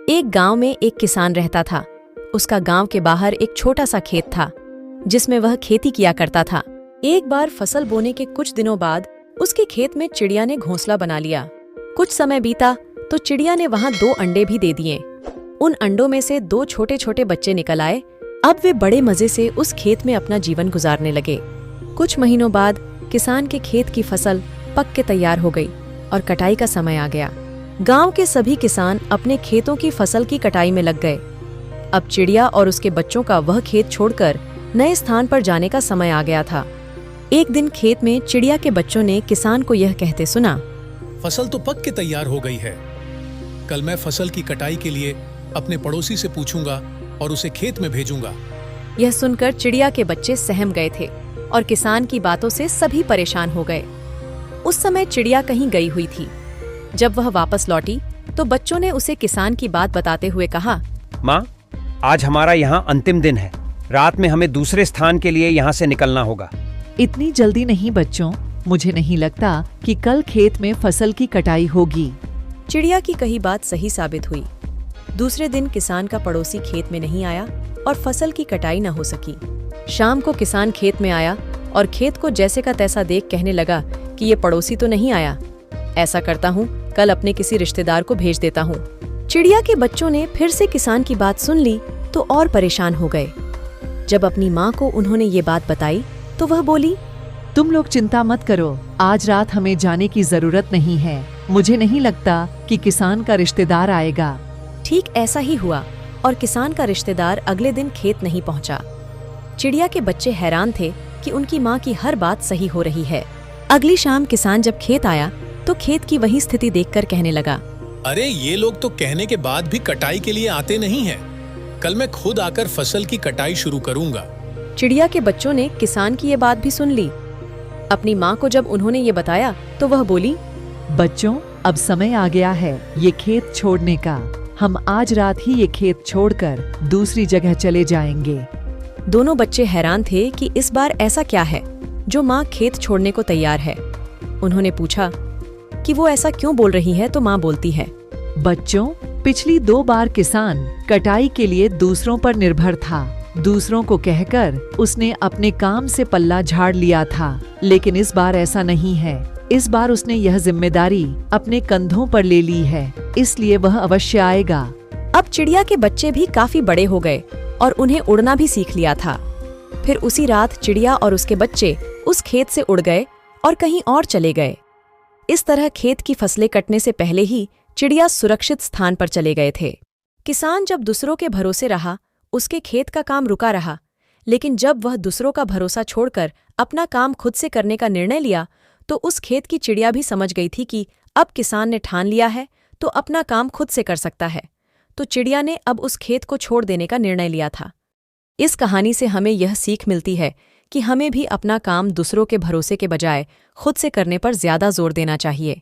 एक गांव में एक किसान रहता था। उसका गांव के बाहर एक छोटा सा खेत था जिसमें वह खेती किया करता था। एक बार फसल बोने के कुछ दिनों बाद उसके खेत में चिड़िया ने घोंसला बना लिया। कुछ समय बीता तो चिड़िया ने वहां 2 अंडे भी दे दिए। उन अंडों में से 2 छोटे छोटे बच्चे निकल आए। अब वे बड़े मजे से उस खेत में अपना जीवन गुजारने लगे। कुछ महीनों बाद किसान के खेत की फसल पक के तैयार हो गई और कटाई का समय आ गया। गांव के सभी किसान अपने खेतों की फसल की कटाई में लग गए। अब चिड़िया और उसके बच्चों का वह खेत छोड़कर नए स्थान पर जाने का समय आ गया था। एक दिन खेत में चिड़िया के बच्चों ने किसान को यह कहते सुना, फसल तो पक के तैयार हो गई है। कल मैं फसल की कटाई के लिए अपने पड़ोसी से पूछूंगा और उसे खेत में भेजूंगा। यह सुनकर चिड़िया के बच्चे सहम गए थे और किसान की बातों से सभी परेशान हो गए। उस समय चिड़िया कहीं गई हुई थी। जब वह वापस लौटी तो बच्चों ने उसे किसान की बात बताते हुए कहा, माँ, आज हमारा यहाँ अंतिम दिन है। रात में हमें दूसरे स्थान के लिए यहाँ से निकलना होगा। इतनी जल्दी नहीं बच्चों, मुझे नहीं लगता कि कल खेत में फसल की कटाई होगी। चिड़िया की कही बात सही साबित हुई। दूसरे दिन किसान का पड़ोसी खेत में नहीं आया और फसल की कटाई न हो सकी। शाम को किसान खेत में आया और खेत को जैसे का तैसा देख कहने लगा कि ये पड़ोसी तो नहीं आया। ऐसा करता हूँ, कल अपने किसी रिश्तेदार को भेज देता हूँ। चिड़िया के बच्चों ने फिर से किसान की बात सुन ली तो और परेशान हो गए। जब अपनी माँ को उन्होंने ये बात बताई तो वह बोली, तुम लोग चिंता मत करो, आज रात हमें जाने की जरूरत नहीं है। मुझे नहीं लगता कि किसान का रिश्तेदार आएगा। ठीक ऐसा ही हुआ और किसान का रिश्तेदार अगले दिन खेत नहीं पहुंचा। चिड़िया के बच्चे हैरान थे कि उनकी माँ की हर बात सही हो रही है। अगली शाम किसान जब खेत आया तो खेत की वही स्थिति देखकर कहने लगा, अरे ये लोग तो कहने के बाद भी कटाई के लिए आते नहीं हैं। कल मैं खुद आकर फसल की कटाई शुरू करूंगा। चिड़िया के बच्चों ने किसान की ये बात भी सुन ली। अपनी माँ को जब उन्होंने ये बताया तो वह बोली, बच्चों, अब समय आ गया है ये खेत छोड़ने का। हम आज रात ही ये खेत छोड़कर दूसरी जगह चले जाएंगे। दोनों बच्चे हैरान थे कि इस बार ऐसा क्या है जो माँ खेत छोड़ने को तैयार है। उन्होंने पूछा कि वो ऐसा क्यों बोल रही है, तो माँ बोलती है, बच्चों, पिछली 2 बार किसान कटाई के लिए दूसरों पर निर्भर था। दूसरों को कहकर उसने अपने काम से पल्ला झाड़ लिया था, लेकिन इस बार ऐसा नहीं है। इस बार उसने यह जिम्मेदारी अपने कंधों पर ले ली है, इसलिए वह अवश्य आएगा। अब चिड़िया के बच्चे भी काफी बड़े हो गए और उन्हें उड़ना भी सीख लिया था। फिर उसी रात चिड़िया और उसके बच्चे उस खेत से उड़ गए और कहीं और चले गए। इस तरह खेत की फसलें कटने से पहले ही चिड़िया सुरक्षित स्थान पर चले गए थे। किसान जब दूसरों के भरोसे रहा, उसके खेत का काम रुका रहा, लेकिन जब वह दूसरों का भरोसा छोड़कर अपना काम खुद से करने का निर्णय लिया तो उस खेत की चिड़िया भी समझ गई थी कि अब किसान ने ठान लिया है तो अपना काम खुद से कर सकता है। तो चिड़िया ने अब उस खेत को छोड़ देने का निर्णय लिया था। इस कहानी से हमें यह सीख मिलती है कि हमें भी अपना काम दूसरों के भरोसे के बजाय खुद से करने पर ज्यादा जोर देना चाहिए।